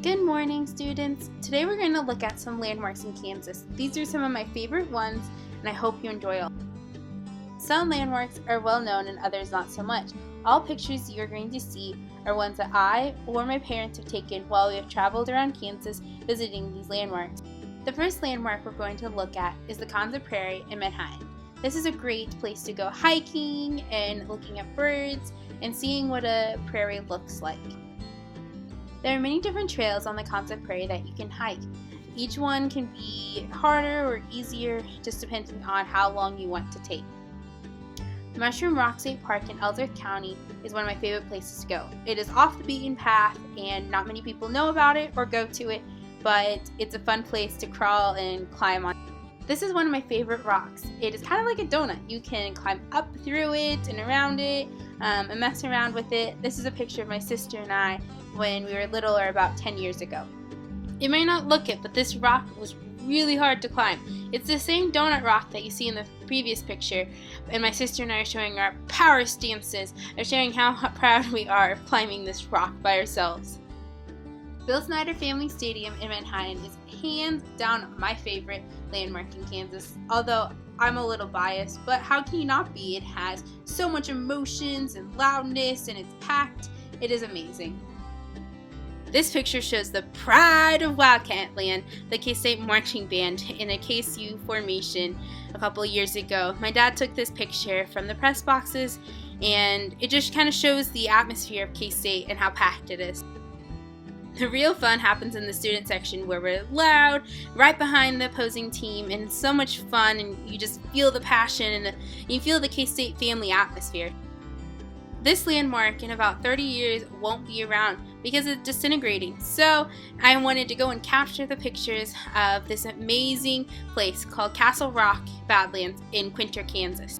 Good morning, students. Today we're going to look at some landmarks in Kansas. These are some of my favorite ones, and I hope you enjoy all. Some landmarks are well known and others not so much. All pictures you're going to see are ones that I or my parents have taken while we have traveled around Kansas visiting these landmarks. The first landmark we're going to look at is the Konza Prairie in Manhattan. This is a great place to go hiking and looking at birds and seeing what a prairie looks like. There are many different trails on the Konza Prairie that you can hike. Each one can be harder or easier, just depending on how long you want to take. Mushroom Rock State Park in Ellsworth County is one of my favorite places to go. It is off the beaten path and not many people know about it or go to it, but it's a fun place to crawl and climb on. This is one of my favorite rocks. It is kind of like a donut. You can climb up through it and around it and mess around with it. This is a picture of my sister and I when we were little, or about 10 years ago. You may not look it, but this rock was really hard to climb. It's the same donut rock that you see in the previous picture, and my sister and I are showing our power stances and showing how proud we are of climbing this rock by ourselves. Bill Snyder Family Stadium in Manhattan is hands down my favorite landmark in Kansas, although I'm a little biased, but how can you not be? It has so much emotions and loudness, and it's packed. It is amazing. This picture shows the pride of Wildcat Land, the K-State Marching Band, in a KSU formation a couple of years ago. My dad took this picture from the press boxes, and it just kind of shows the atmosphere of K-State and how packed it is. The real fun happens in the student section, where we're loud, right behind the opposing team, and it's so much fun, and you just feel the passion and you feel the K-State family atmosphere. This landmark in about 30 years won't be around because it's disintegrating, so I wanted to go and capture the pictures of this amazing place called Castle Rock Badlands in Quinter, Kansas.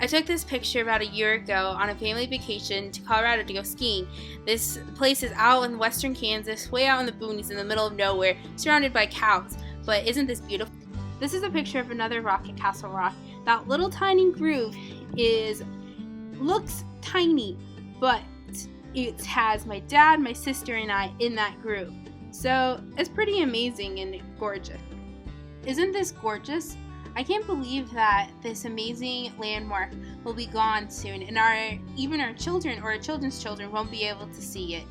I took this picture about a year ago on a family vacation to Colorado to go skiing. This place is out in western Kansas, way out in the boonies in the middle of nowhere, surrounded by cows. But isn't this beautiful? This is a picture of another rock at Castle Rock. That little tiny groove looks tiny, but it has my dad, my sister, and I in that groove. So it's pretty amazing and gorgeous. Isn't this gorgeous? I can't believe that this amazing landmark will be gone soon, and even our children or our children's children won't be able to see it.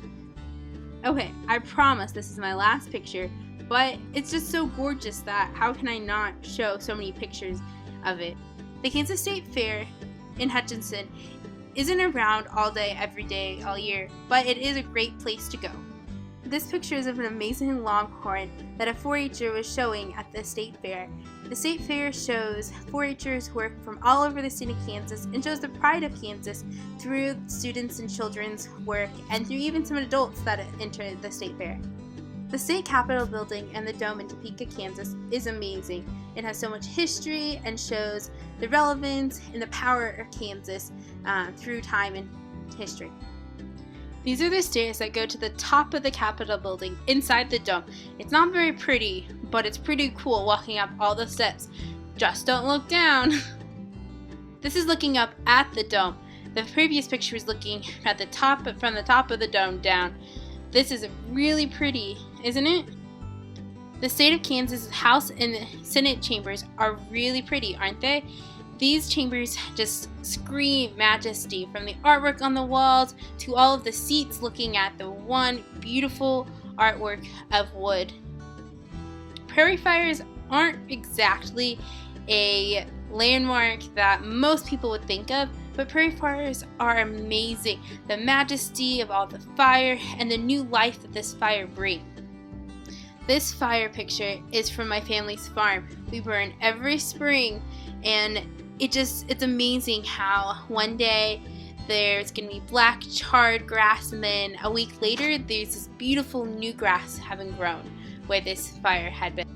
Okay, I promise this is my last picture, but it's just so gorgeous that how can I not show so many pictures of it? The Kansas State Fair in Hutchinson isn't around all day, every day, all year, but it is a great place to go. This picture is of an amazing longhorn that a 4-H'er was showing at the state fair. The state fair shows 4-H'ers work from all over the state of Kansas and shows the pride of Kansas through students and children's work and through even some adults that enter the state fair. The state capitol building and the dome in Topeka, Kansas is amazing. It has so much history and shows the relevance and the power of Kansas through time and history. These are the stairs that go to the top of the Capitol building inside the dome. It's not very pretty, but it's pretty cool walking up all the steps. Just don't look down. This is looking up at the dome. The previous picture was looking at the top, from the top of the dome down. This is really pretty, isn't it? The state of Kansas House and the Senate chambers are really pretty, aren't they? These chambers just scream majesty, from the artwork on the walls to all of the seats looking at the one beautiful artwork of wood. Prairie fires aren't exactly a landmark that most people would think of, but prairie fires are amazing. The majesty of all the fire and the new life that this fire brings. This fire picture is from my family's farm. We burn every spring, and it's amazing how one day there's going to be black charred grass, and then a week later there's this beautiful new grass having grown where this fire had been.